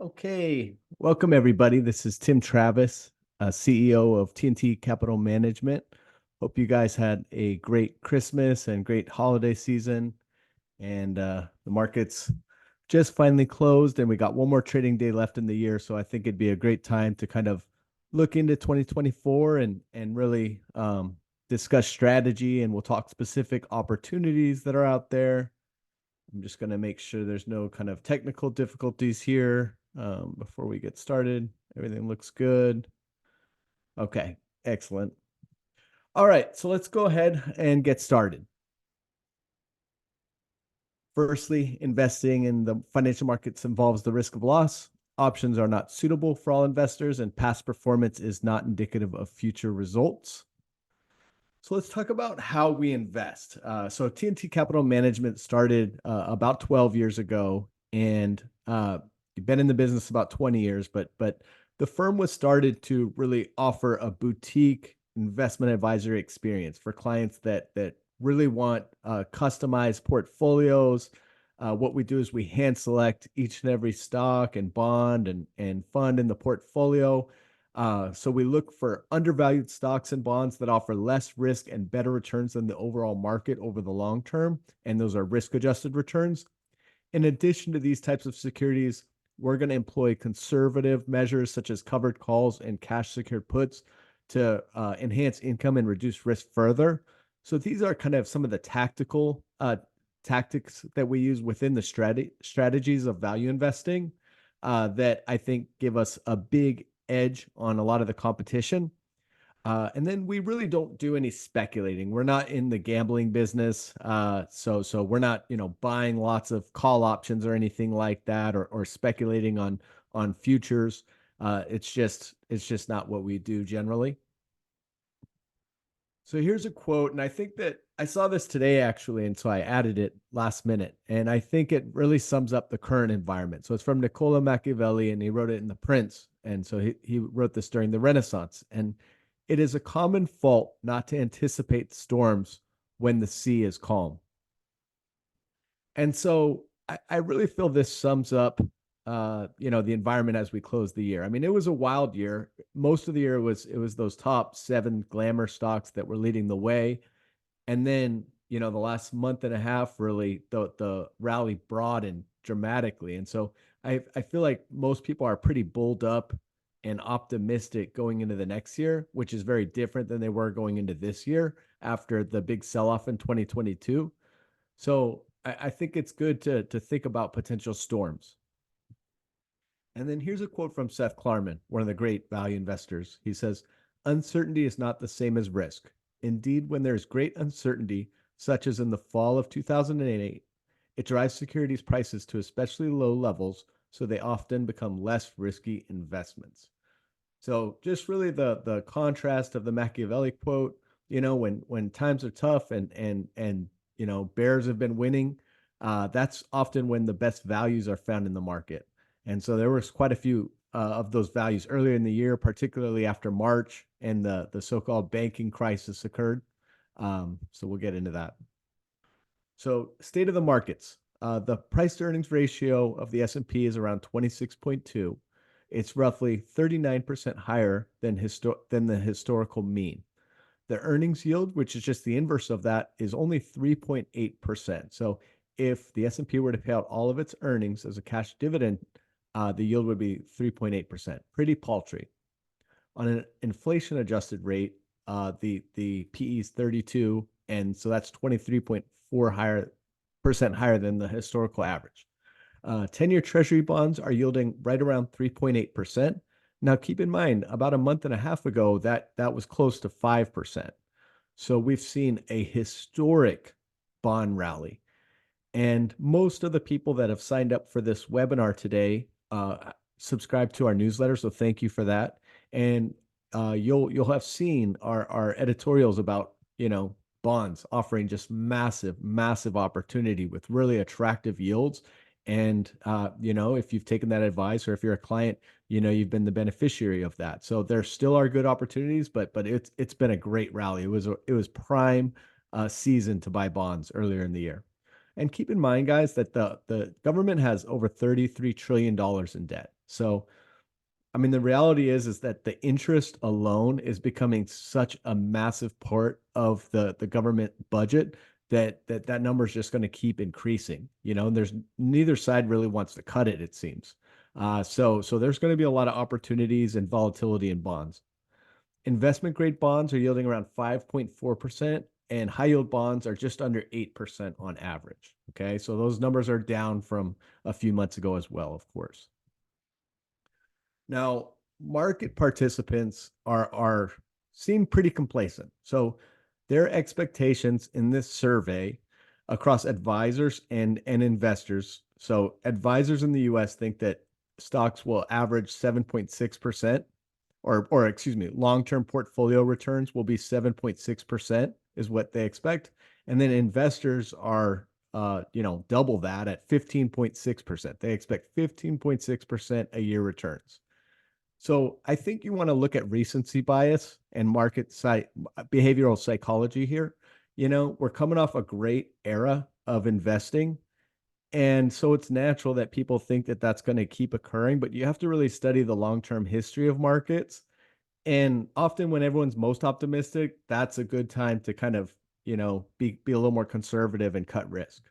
Okay, welcome everybody. This is Tim Travis, CEO of TNT Capital Management. Hope you guys had a great Christmas and great holiday season. And the markets just finally closed, and we got one more trading day left in the year. So I think it'd be a great time to kind of look into 2024 and really discuss strategy. And we'll talk specific opportunities that are out there. I'm just going to make sure there's no kind of technical difficulties here before we get started. Everything looks good. Okay, excellent. All right, so let's go ahead and get started. Firstly, investing in the financial markets involves the risk of loss. Options are not suitable for all investors, and past performance is not indicative of future results. So let's talk about how we invest. So TNT Capital Management started about 12 years ago, and you've been in the business about 20 years, but the firm was started to really offer a boutique investment advisory experience for clients that really want customized portfolios. What we do is we hand select each and every stock and bond and fund in the portfolio. So we look for undervalued stocks and bonds that offer less risk and better returns than the overall market over the long term. And those are risk-adjusted returns. In addition to these types of securities, we're going to employ conservative measures such as covered calls and cash secured puts to enhance income and reduce risk further. So these are kind of some of the tactical tactics that we use within the strategies of value investing that I think give us a big edge on a lot of the competition. And then we really don't do any speculating. We're not in the gambling business. So we're not, buying lots of call options or anything like that, or speculating on futures. It's just not what we do generally. So here's a quote, and I think that I saw this today actually, and so I added it last minute. And I think it really sums up the current environment. So it's from Niccolo Machiavelli, and he wrote it in The Prince. And so he wrote this during the Renaissance. And it is a common fault not to anticipate storms when the sea is calm. And so I really feel this sums up the environment as we close the year. I mean, it was a wild year. Most of the year it was those top seven glamour stocks that were leading the way. And then, the last month and a half, really, the rally broadened dramatically. And so I feel like most people are pretty bulled up and optimistic going into the next year, which is very different than they were going into this year after the big sell-off in 2022. So I think it's good to think about potential storms. And then here's a quote from Seth Klarman, one of the great value investors. He says, "Uncertainty is not the same as risk. Indeed, when there is great uncertainty, such as in the fall of 2008, it drives securities prices to especially low levels, so they often become less risky investments." So just really the contrast of the Machiavelli quote, when times are tough and bears have been winning, that's often when the best values are found in the market. And so there was quite a few of those values earlier in the year, particularly after March and the so-called banking crisis occurred. So we'll get into that. So state of the markets. The price to earnings ratio of the S&P is around 26.2. It's roughly 39% higher than the historical mean. The earnings yield, which is just the inverse of that, is only 3.8%. So if the S&P were to pay out all of its earnings as a cash dividend, the yield would be 3.8%. Pretty paltry. On an inflation adjusted rate, the PE is 32, and so that's 23.4% higher than the historical average. 10-year Treasury bonds are yielding right around 3.8%. Now, keep in mind, about a month and a half ago, that was close to 5%. So we've seen a historic bond rally. And most of the people that have signed up for this webinar today subscribe to our newsletter, so thank you for that. And you'll have seen our editorials about bonds offering just massive opportunity with really attractive yields. And if you've taken that advice, or if you're a client, you've been the beneficiary of that. So there still are good opportunities, but it's been a great rally. It was prime season to buy bonds earlier in the year. And keep in mind, guys, that the government has over $33 trillion in debt. So, I mean, the reality is that the interest alone is becoming such a massive part of the government budget that number is just going to keep increasing. And there's neither side really wants to cut it, it seems. So there's going to be a lot of opportunities and volatility in bonds. Investment grade bonds are yielding around 5.4%, and high yield bonds are just under 8% on average. Okay. So those numbers are down from a few months ago as well, of course. Now, market participants are seem pretty complacent. So their expectations in this survey across advisors and investors. So advisors in the US think that stocks will average 7.6%, or excuse me, long-term portfolio returns will be 7.6% is what they expect. And then investors are double that at 15.6%. They expect 15.6% a year returns. So I think you want to look at recency bias and behavioral psychology here. We're coming off a great era of investing. And so it's natural that people think that that's going to keep occurring, but you have to really study the long-term history of markets. And often when everyone's most optimistic, that's a good time to kind of, be a little more conservative and cut risk.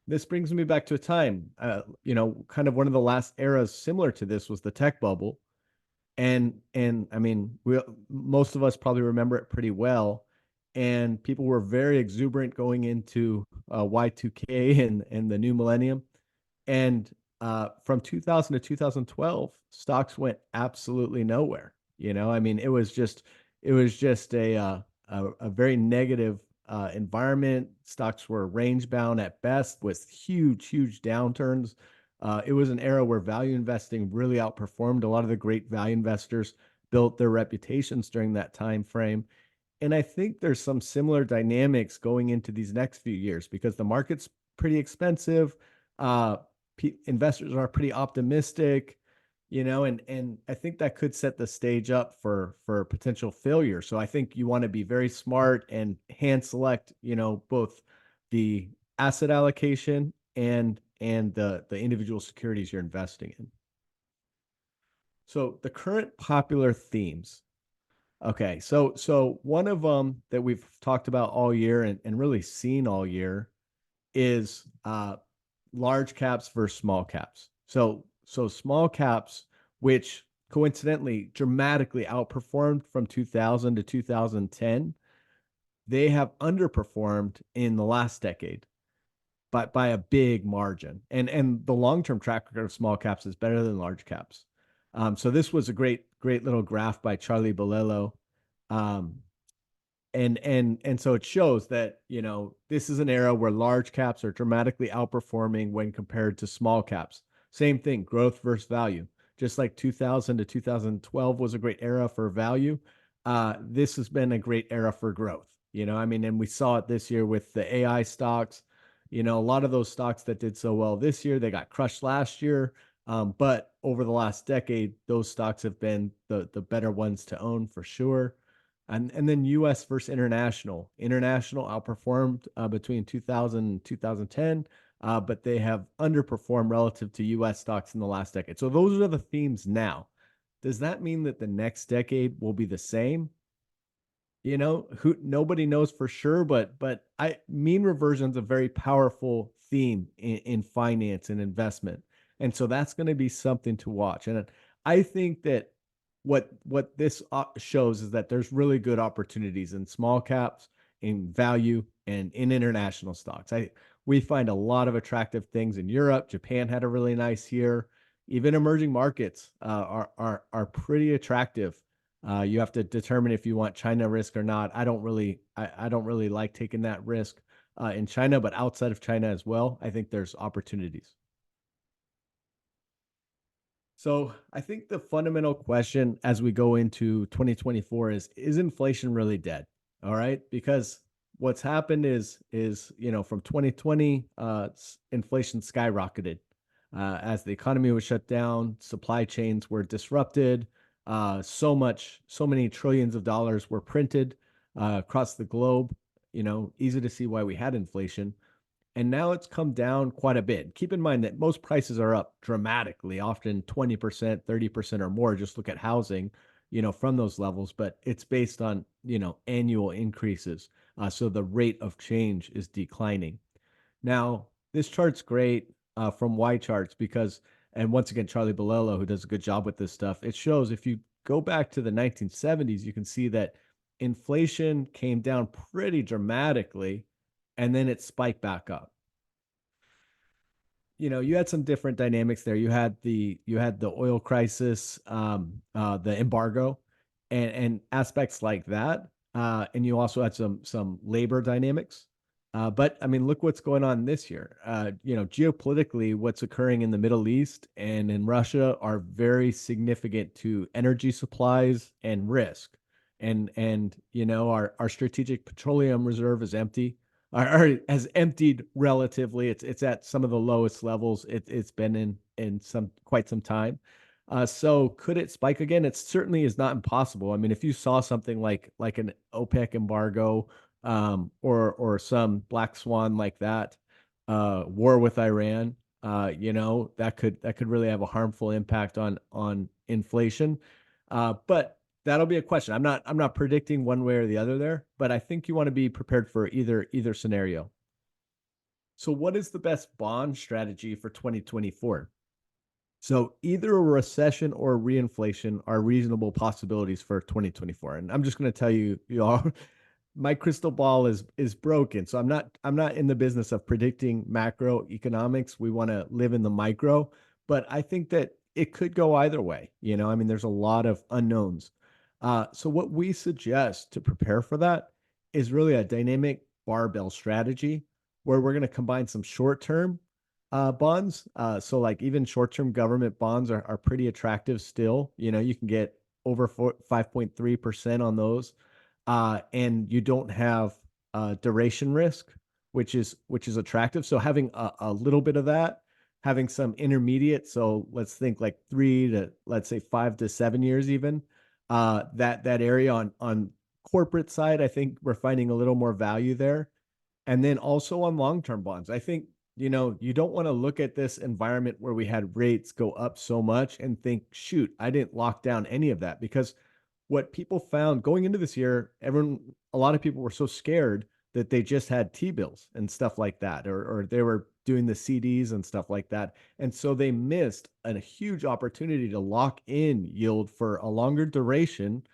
This brings me back to a time, kind of one of the last eras similar to this was the tech bubble. And I mean, most of us probably remember it pretty well. And people were very exuberant going into Y2K and the new millennium. And from 2000 to 2012, stocks went absolutely nowhere. I mean, it was just a very negative environment. Stocks were range bound at best with huge downturns. It was an era where value investing really outperformed. A lot of the great value investors built their reputations during that time frame. And I think there's some similar dynamics going into these next few years because the market's pretty expensive. Uh, Investors are pretty optimistic, and I think that could set the stage up for potential failure. So I think you want to be very smart and hand select, both the asset allocation and the individual securities you're investing in. So the current popular themes. Okay, so one of them that we've talked about all year and really seen all year is large caps versus small caps. So small caps, which coincidentally dramatically outperformed from 2000 to 2010, they have underperformed in the last decade, but by a big margin. And the long-term track record of small caps is better than large caps. So this was a great little graph by Charlie Bolello. Um, and so it shows that, this is an era where large caps are dramatically outperforming when compared to small caps. Same thing, growth versus value. Just like 2000 to 2012 was a great era for value, this has been a great era for growth. I mean, and we saw it this year with the AI stocks. A lot of those stocks that did so well this year, they got crushed last year. But over the last decade, those stocks have been the better ones to own for sure. And then US versus international. International outperformed between 2000 and 2010, but they have underperformed relative to US stocks in the last decade. So those are the themes now. Does that mean that the next decade will be the same? Nobody knows for sure, but mean reversion is a very powerful theme in finance and investment. And so that's going to be something to watch. And I think that what this shows is that there's really good opportunities in small caps, in value, and in international stocks. We find a lot of attractive things in Europe. Japan had a really nice year. Even emerging markets are pretty attractive. You have to determine if you want China risk or not. I don't really like taking that risk in China, but outside of China as well, I think there's opportunities. So I think the fundamental question as we go into 2024 is inflation really dead? All right. Because what's happened is, from 2020, inflation skyrocketed as the economy was shut down, supply chains were disrupted, so many trillions of dollars were printed across the globe. Easy to see why we had inflation. and now it's come down quite a bit. Keep in mind that most prices are up dramatically, often 20%, 30% or more. Just look at housing, from those levels, but it's based on, annual increases. So the rate of change is declining. Now, this chart's great from Y charts because, and once again, Charlie Bolello, who does a good job with this stuff, it shows if you go back to the 1970s, you can see that inflation came down pretty dramatically and then it spiked back up. You had some different dynamics there. You had the oil crisis, the embargo, and aspects like that. And you also had some labor dynamics. But I mean, look what's going on this year. Geopolitically, what's occurring in the Middle East and in Russia are very significant to energy supplies and risk. Our strategic petroleum reserve is empty, or has emptied relatively. It's at some of the lowest levels it's been in some quite some time. So could it spike again? It certainly is not impossible. I mean, if you saw something like an OPEC embargo, or some black swan like that, war with Iran, that could really have a harmful impact on inflation. But that'll be a question. I'm not predicting one way or the other there, but I think you want to be prepared for either scenario. So what is the best bond strategy for 2024? So either a recession or a reinflation are reasonable possibilities for 2024. And I'm just going to tell you all, my crystal ball is broken. So I'm not in the business of predicting macroeconomics. We want to live in the micro, but I think that it could go either way. I mean, there's a lot of unknowns. So what we suggest to prepare for that is really a dynamic barbell strategy where we're going to combine some short-term bonds. So like even short-term government bonds are pretty attractive still. You can get over 5.3% on those. And you don't have duration risk, which is attractive. So having a little bit of that, having some intermediate, so let's think like 3 to, let's say, 5 to 7 years even, that area on corporate side, I think we're finding a little more value there. And then also on long-term bonds, I think, you don't want to look at this environment where we had rates go up so much and think, shoot, I didn't lock down any of that. Because what people found going into this year, a lot of people were so scared that they just had T-bills and stuff like that, or they were doing the CDs and stuff like that. And so they missed a huge opportunity to lock in yield for a longer duration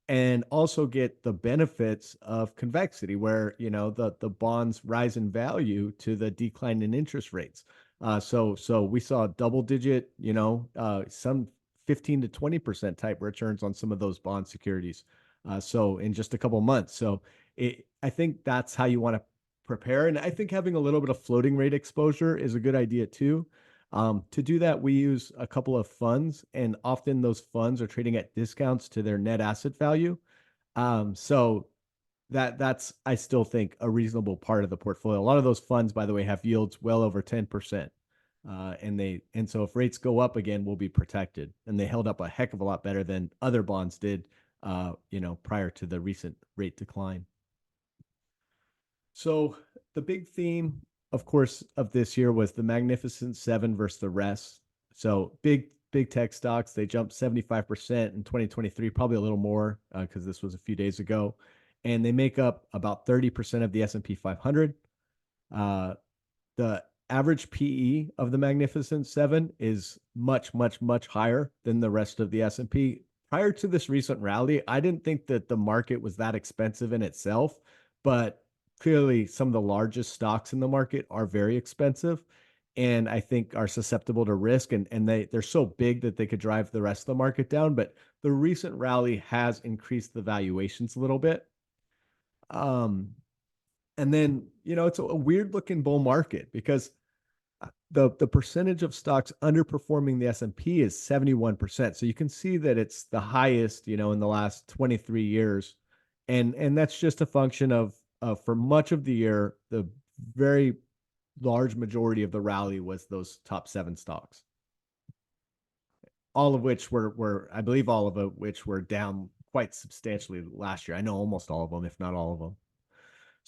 and also get the benefits of convexity where the bonds rise in value to the decline in interest rates. So we saw double digit, some 15 to 20% type returns on some of those bond securities. So in just a couple of months. So I think that's how you want to prepare. And I think having a little bit of floating rate exposure is a good idea too. To do that, we use a couple of funds, and often those funds are trading at discounts to their net asset value. So that's, I still think, a reasonable part of the portfolio. A lot of those funds, by the way, have yields well over 10%. And so if rates go up again, we'll be protected. And they held up a heck of a lot better than other bonds did, prior to the recent rate decline. So the big theme, of course, of this year was the Magnificent Seven versus the rest. So big tech stocks, they jumped 75% in 2023, probably a little more because this was a few days ago. And they make up about 30% of the S&P 500. The average PE of the Magnificent Seven is much, much, much higher than the rest of the S&P. Prior to this recent rally, I didn't think that the market was that expensive in itself, but clearly some of the largest stocks in the market are very expensive and I think are susceptible to risk, and they're so big that they could drive the rest of the market down. But the recent rally has increased the valuations a little bit. And then, it's a weird looking bull market because the percentage of stocks underperforming the S&P is 71%. So you can see that it's the highest, in the last 23 years. And that's just a function of for much of the year, the very large majority of the rally was those top 7 stocks. All of which I believe all of which were down quite substantially last year. I know almost all of them, if not all of them.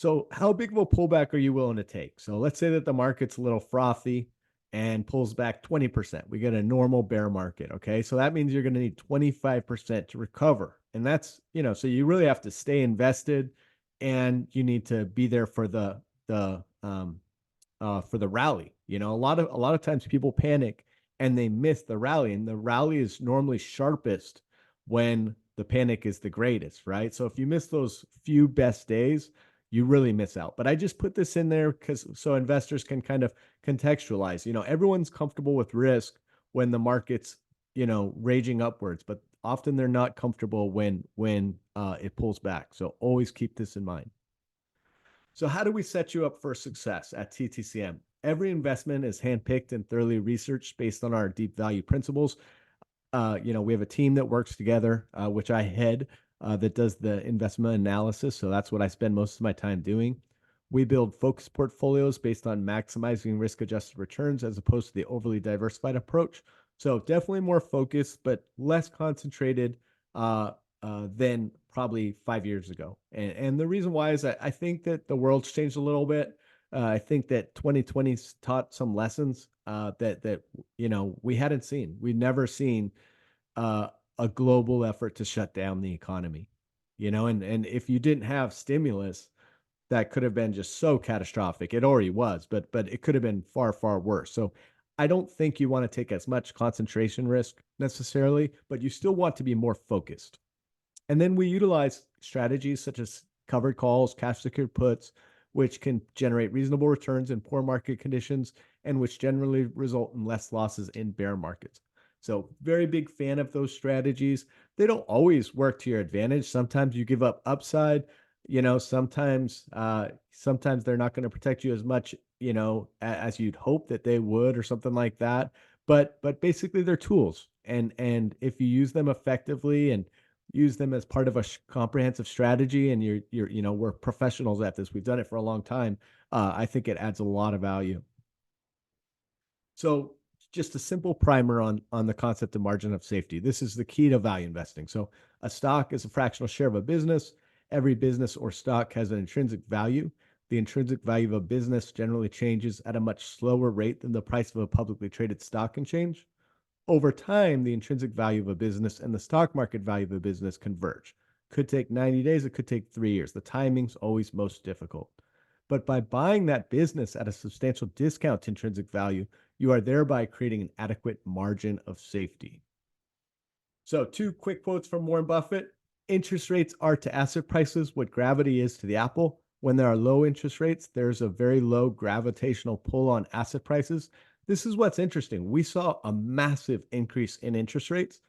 So how big of a pullback are you willing to take? So let's say that the market's a little frothy and pulls back 20%. We get a normal bear market. Okay. So that means you're going to need 25% to recover. And that's, so you really have to stay invested and you need to be there for the rally. A lot of times people panic and they miss the rally, and the rally is normally sharpest when the panic is the greatest, right? So if you miss those few best days, you really miss out. But I just put this in there because so investors can kind of contextualize. Everyone's comfortable with risk when the market's raging upwards, but often they're not comfortable when it pulls back. So always keep this in mind. So, how do we set you up for success at TTCM? Every investment is handpicked and thoroughly researched based on our deep value principles. We have a team that works together, which I head, that does the investment analysis. So that's what I spend most of my time doing. We build focused portfolios based on maximizing risk-adjusted returns as opposed to the overly diversified approach. So definitely more focused, but less concentrated than probably 5 years ago. And the reason why is that I think that the world's changed a little bit. I think that 2020's taught some lessons that we hadn't seen. We'd never seen uh, a global effort to shut down the economy. And if you didn't have stimulus, that could have been just so catastrophic. It already was, but it could have been far, far worse. So I don't think you want to take as much concentration risk necessarily, but you still want to be more focused. And then we utilize strategies such as covered calls, cash secured puts, which can generate reasonable returns in poor market conditions and which generally result in less losses in bear markets. So, very big fan of those strategies. They don't always work to your advantage. Sometimes you give up upside. Sometimes they're not going to protect you as much, as you'd hope that they would, or something like that. But basically, they're tools, and if you use them effectively and use them as part of a comprehensive strategy, and we're professionals at this, we've done it for a long time, I think it adds a lot of value. So just a simple primer on the concept of margin of safety. This is the key to value investing. So a stock is a fractional share of a business. Every business or stock has an intrinsic value. The intrinsic value of a business generally changes at a much slower rate than the price of a publicly traded stock can change. Over time, the intrinsic value of a business and the stock market value of a business converge. Could take 90 days, it could take 3 years. The timing's always most difficult. But by buying that business at a substantial discount to intrinsic value, you are thereby creating an adequate margin of safety. So, two quick quotes from Warren Buffett. Interest rates are to asset prices what gravity is to the apple. When there are low interest rates, there's a very low gravitational pull on asset prices. This is what's interesting. We saw a massive increase in interest rates,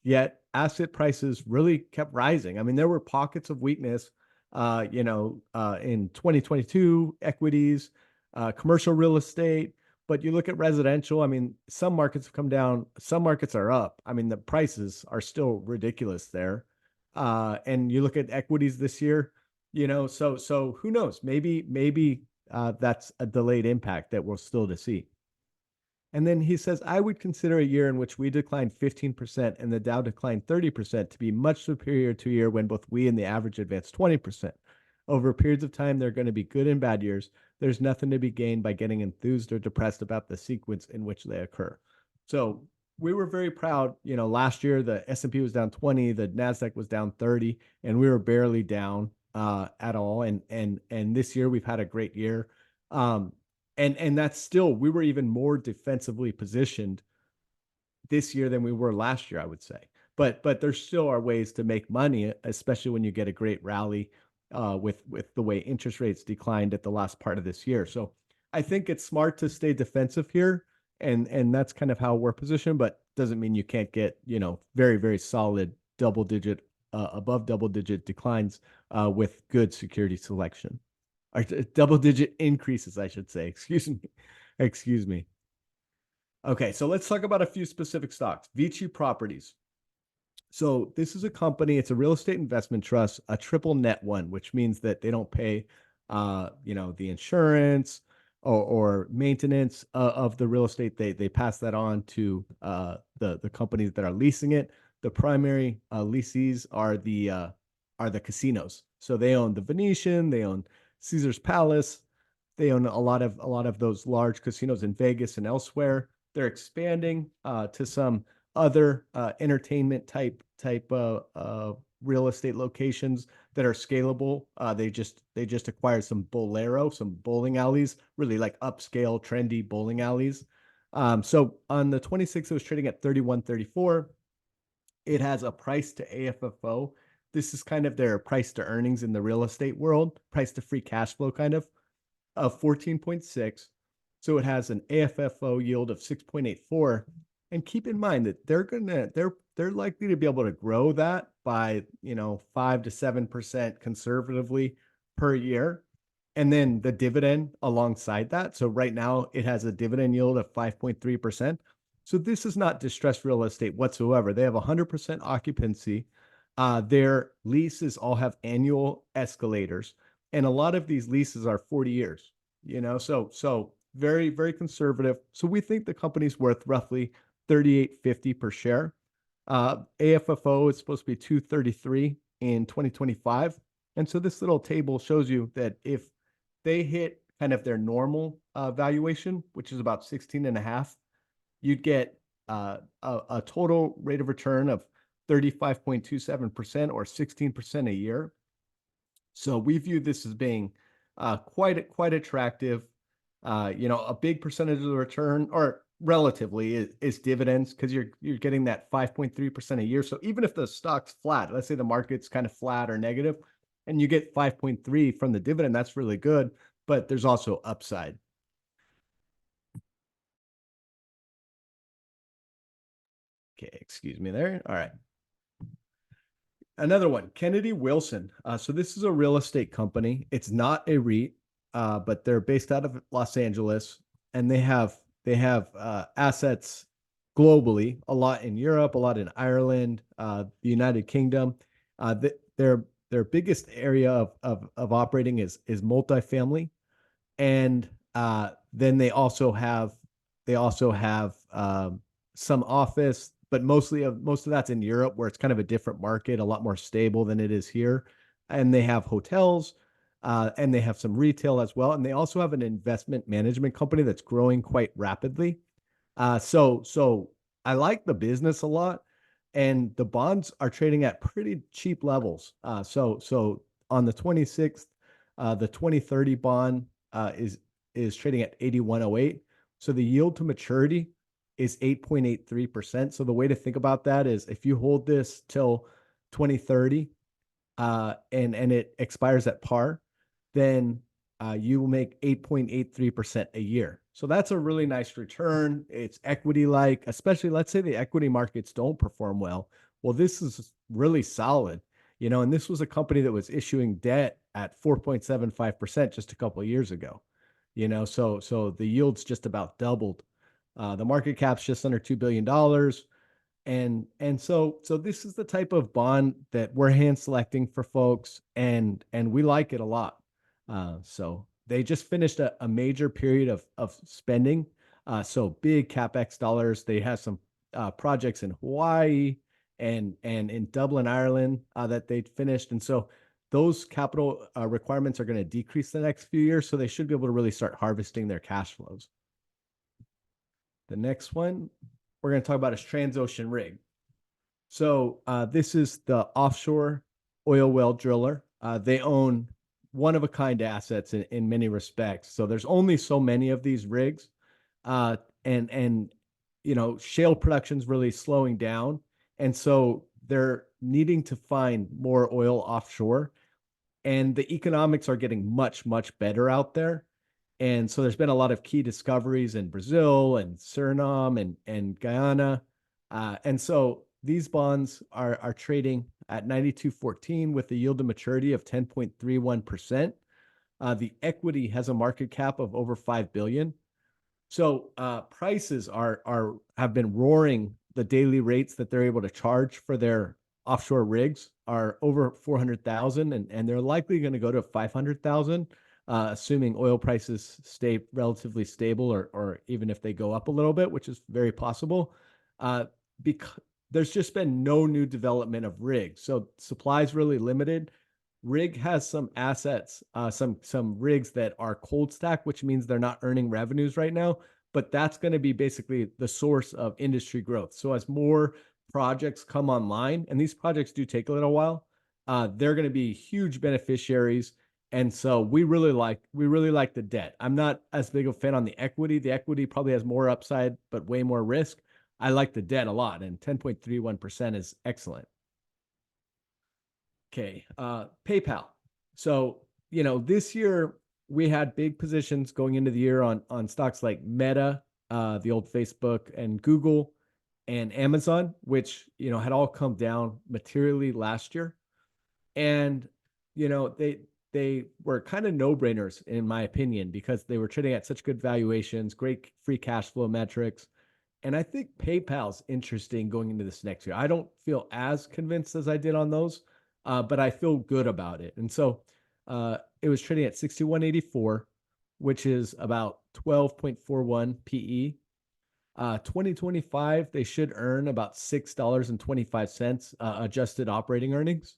yet asset prices really kept rising. I mean, there were pockets of weakness, in 2022 equities, commercial real estate. But you look at residential, I mean, some markets have come down, some markets are up. I mean, the prices are still ridiculous there. And you look at equities this year, so who knows? Maybe that's a delayed impact that we're still to see. And then he says, I would consider a year in which we declined 15% and the Dow declined 30% to be much superior to a year when both we and the average advanced 20%. Over periods of time, there are going to be good and bad years. There's nothing to be gained by getting enthused or depressed about the sequence in which they occur. So we were very proud. Last year the S&P was down 20, the Nasdaq was down 30, and we were barely down at all. And this year we've had a great year. And that's still, we were even more defensively positioned this year than we were last year, I would say. But there still are ways to make money, especially when you get a great rally with the way interest rates declined at the last part of this year. So I think it's smart to stay defensive here, and that's kind of how we're positioned. But doesn't mean you can't get very, very solid above double digit declines with good security selection. Or double digit increases, I should say. Excuse me. Okay, so let's talk about a few specific stocks. Vici Properties. So this is a company, it's a real estate investment trust, a triple net one, which means that they don't pay the insurance or maintenance of the real estate. They pass that on to the companies that are leasing it. The primary lessees are the casinos. So they own the Venetian, they own Caesar's Palace. They own a lot of those large casinos in Vegas and elsewhere. They're expanding to some other entertainment type real estate locations that are scalable. They just acquired some some bowling alleys, really like upscale, trendy bowling alleys. So on the 26th, it was trading at 31.34. It has a price to AFFO. This is kind of their price to earnings in the real estate world, price to free cash flow kind of 14.6. So it has an AFFO yield of 6.84. And keep in mind that they're likely to be able to grow that by 5 to 7% conservatively per year. And then the dividend alongside that. So right now it has a dividend yield of 5.3%. So this is not distressed real estate whatsoever. They have 100% occupancy. Their leases all have annual escalators, and a lot of these leases are 40 years. So very, very conservative. So we think the company's worth roughly 38.50 per share. AFFO is supposed to be 233 in 2025. And so this little table shows you that if they hit kind of their normal valuation, which is about 16 and a half, you'd get a total rate of return of 35.27% or 16% a year. So we view this as being quite attractive. A big percentage of the return, or relatively, is dividends, because you're getting that 5.3% a year. So even if the stock's flat, let's say the market's kind of flat or negative, and you get 5.3 from the dividend, that's really good. But there's also upside. Okay, excuse me there. All right. Another one, Kennedy Wilson. So this is a real estate company. It's not a REIT, but they're based out of Los Angeles, and they have assets globally, a lot in Europe, a lot in Ireland, the United Kingdom. Their biggest area of operating is multifamily, and then they also have some office, but most of that's in Europe, where it's kind of a different market, a lot more stable than it is here. And they have hotels, and they have some retail as well, and they also have an investment management company that's growing quite rapidly. So I like the business a lot, and the bonds are trading at pretty cheap levels. So on the 26th, the 2030 bond is trading at 81.08. So the yield to maturity is 8.83%. So the way to think about that is, if you hold this till 2030, and it expires at par, then you will make 8.83% a year. So that's a really nice return. It's equity-like, especially, let's say the equity markets don't perform well. Well, this is really solid, and this was a company that was issuing debt at 4.75% just a couple of years ago. So the yield's just about doubled. The market cap's just under $2 billion. And so this is the type of bond that we're hand selecting for folks, and we like it a lot. So they just finished a major period of spending. So big CapEx dollars. They have some projects in Hawaii and in Dublin, Ireland, that they finished. And so those capital requirements are going to decrease the next few years. So they should be able to really start harvesting their cash flows. The next one we're going to talk about is Transocean Rig. So this is the offshore oil well driller. They own one-of-a-kind assets in many respects. So there's only so many of these rigs, and shale production's really slowing down, and so they're needing to find more oil offshore, and the economics are getting much, much better out there. And so there's been a lot of key discoveries in Brazil and Suriname and Guyana. And so these bonds are trading at 92.14 with a yield to maturity of 10.31%. The equity has a market cap of over $5 billion. So prices have been roaring. The daily rates that they're able to charge for their offshore rigs are over 400,000, and they're likely going to go to 500,000. Assuming oil prices stay relatively stable, or even if they go up a little bit, which is very possible, because there's just been no new development of rigs. So supply is really limited. Rig has some assets, some rigs that are cold stack, which means they're not earning revenues right now, but that's going to be basically the source of industry growth. So as more projects come online, and these projects do take a little while, they're going to be huge beneficiaries. And so we really like the debt. I'm not as big of a fan on the equity. The equity probably has more upside, but way more risk. I like the debt a lot, and 10.31% is excellent. Okay, PayPal. So, this year we had big positions going into the year on stocks like Meta, the old Facebook, and Google, and Amazon, which had all come down materially last year. And they were kind of no-brainers in my opinion because they were trading at such good valuations, great free cash flow metrics. And I think PayPal's interesting going into this next year. I don't feel as convinced as I did on those, but I feel good about it. And so it was trading at 61.84, which is about 12.41 PE. 2025, they should earn about $6.25 adjusted operating earnings.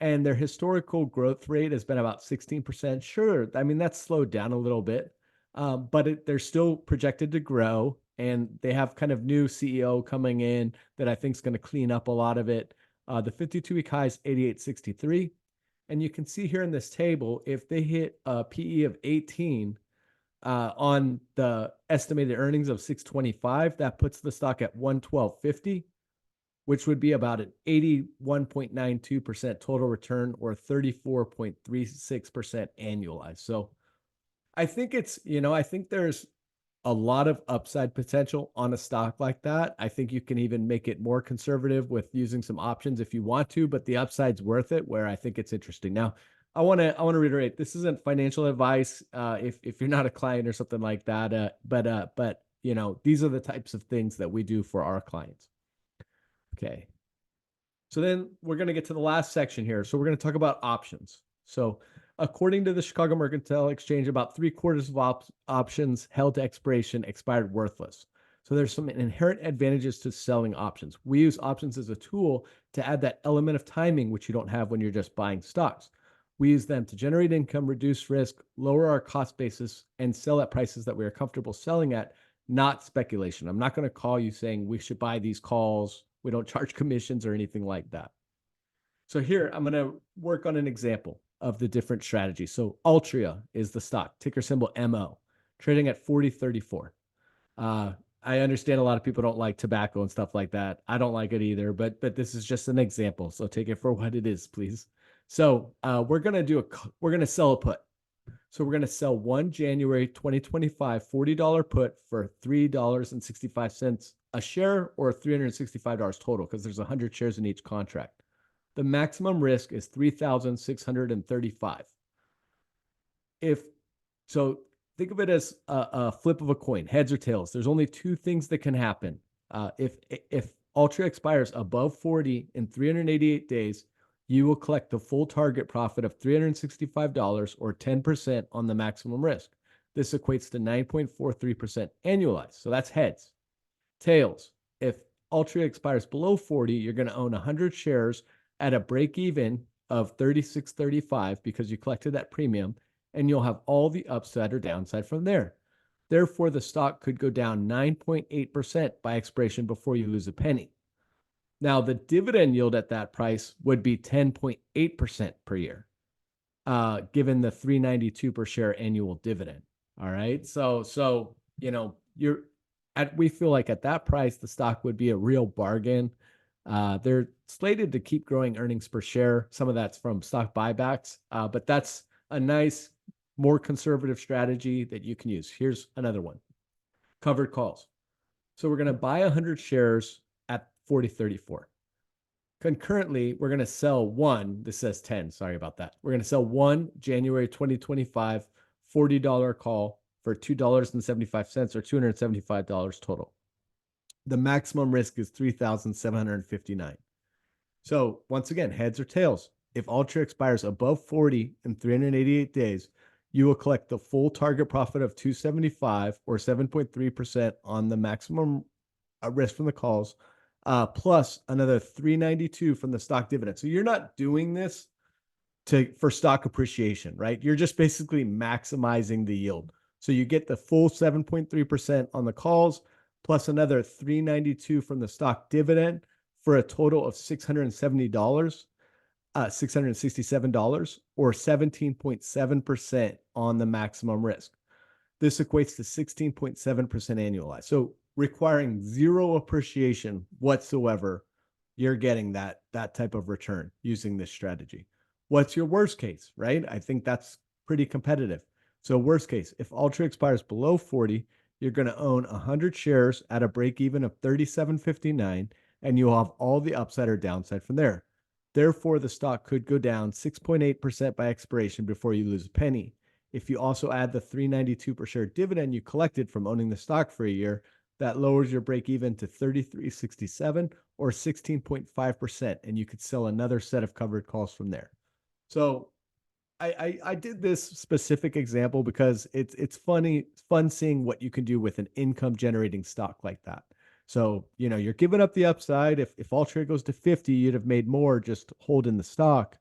And their historical growth rate has been about 16%. Sure, I mean, that's slowed down a little bit, but they're still projected to grow. And they have kind of new CEO coming in that I think is going to clean up a lot of it. The 52-week high is 88.63. And you can see here in this table, if they hit a PE of 18 on the estimated earnings of 625, that puts the stock at 112.50, which would be about an 81.92% total return or 34.36% annualized. So I think I think there's a lot of upside potential on a stock like that. I think you can even make it more conservative with using some options if you want to, but the upside's worth it, where I think it's interesting. Now, I want to reiterate, this isn't financial advice if you're not a client or something like that, but these are the types of things that we do for our clients. Okay. So then we're going to get to the last section here. So we're going to talk about options. So according to the Chicago Mercantile Exchange, about 3/4 of options held to expiration expired worthless. So there's some inherent advantages to selling options. We use options as a tool to add that element of timing, which you don't have when you're just buying stocks. We use them to generate income, reduce risk, lower our cost basis, and sell at prices that we are comfortable selling at, not speculation. I'm not going to call you saying we should buy these calls. We don't charge commissions or anything like that. So here, I'm going to work on an example of the different strategies. So Altria is the stock, ticker symbol MO, trading at 40.34. I understand a lot of people don't like tobacco and stuff like that. I don't like it either, but this is just an example. So take it for what it is, please. So we're going to sell a put. So we're going to sell one January 2025 $40 put for $3.65 a share, or $365 total, because there's 100 shares in each contract. The maximum risk is 3,635. So think of it as a flip of a coin, heads or tails. There's only two things that can happen. If Altria expires above 40 in 388 days, you will collect the full target profit of $365 or 10% on the maximum risk. This equates to 9.43% annualized. So that's heads. Tails, if Altria expires below 40, you're going to own 100 shares at a break even of 36.35 because you collected that premium, and you'll have all the upside or downside from there. Therefore, the stock could go down 9.8% by expiration before you lose a penny. Now, the dividend yield at that price would be 10.8% per year, given the $3.92 per share annual dividend. All right. So we feel like at that price, the stock would be a real bargain. They're slated to keep growing earnings per share. Some of that's from stock buybacks, but that's a nice, more conservative strategy that you can use. Here's another one, covered calls. So we're going to buy 100 shares at 40.34. Concurrently, we're going to sell one. This says 10. Sorry about that. We're going to sell one January 2025 $40 call for $2.75 or $275 total. The maximum risk is 3,759. So once again, heads or tails. If Altria expires above 40 in 388 days, you will collect the full target profit of 275 or 7.3% on the maximum risk from the calls, plus another 392 from the stock dividend. So you're not doing this for stock appreciation, right? You're just basically maximizing the yield. So you get the full 7.3% on the calls plus another 392 from the stock dividend for a total of $670, $667 or 17.7% on the maximum risk. This equates to 16.7% annualized. So requiring zero appreciation whatsoever, you're getting that type of return using this strategy. What's your worst case, right? I think that's pretty competitive. So worst case, if Ultra expires below 40, you're going to own 100 shares at a break even of 37.59, and you'll have all the upside or downside from there. Therefore, the stock could go down 6.8% by expiration before you lose a penny. If you also add the 392 per share dividend you collected from owning the stock for a year, that lowers your break even to 33.67 or 16.5%, and you could sell another set of covered calls from there. So I did this specific example because it's fun seeing what you can do with an income generating stock like that. So, you're giving up the upside. If Ultra goes to 50, you'd have made more just holding the stock.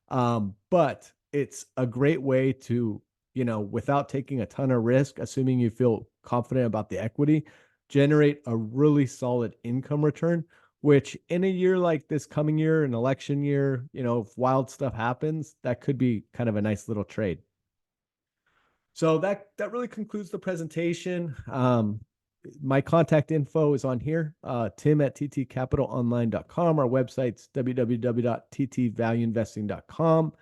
But it's a great way to, without taking a ton of risk, assuming you feel confident about the equity, generate a really solid income return, which in a year like this coming year, an election year, if wild stuff happens, that could be kind of a nice little trade. So that really concludes the presentation. My contact info is on here, Tim at ttcapitalonline.com. Our website's www.ttvalueinvesting.com.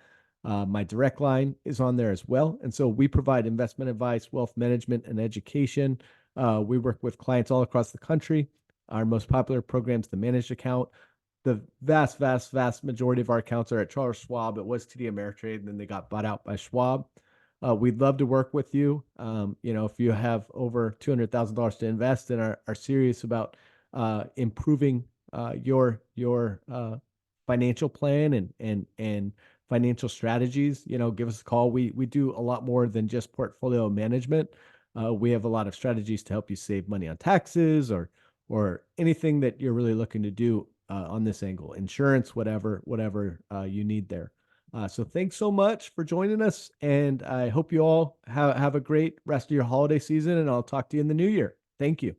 My direct line is on there as well. And so we provide investment advice, wealth management, and education. We work with clients all across the country. Our most popular program is the managed account. The vast majority of our accounts are at Charles Schwab. It was TD Ameritrade, and then they got bought out by Schwab. We'd love to work with you. If you have over $200,000 to invest and are serious about improving your financial plan and financial strategies, give us a call. We do a lot more than just portfolio management. We have a lot of strategies to help you save money on taxes or anything that you're really looking to do on this angle, insurance, whatever you need there. So thanks so much for joining us, and I hope you all have a great rest of your holiday season, and I'll talk to you in the new year. Thank you.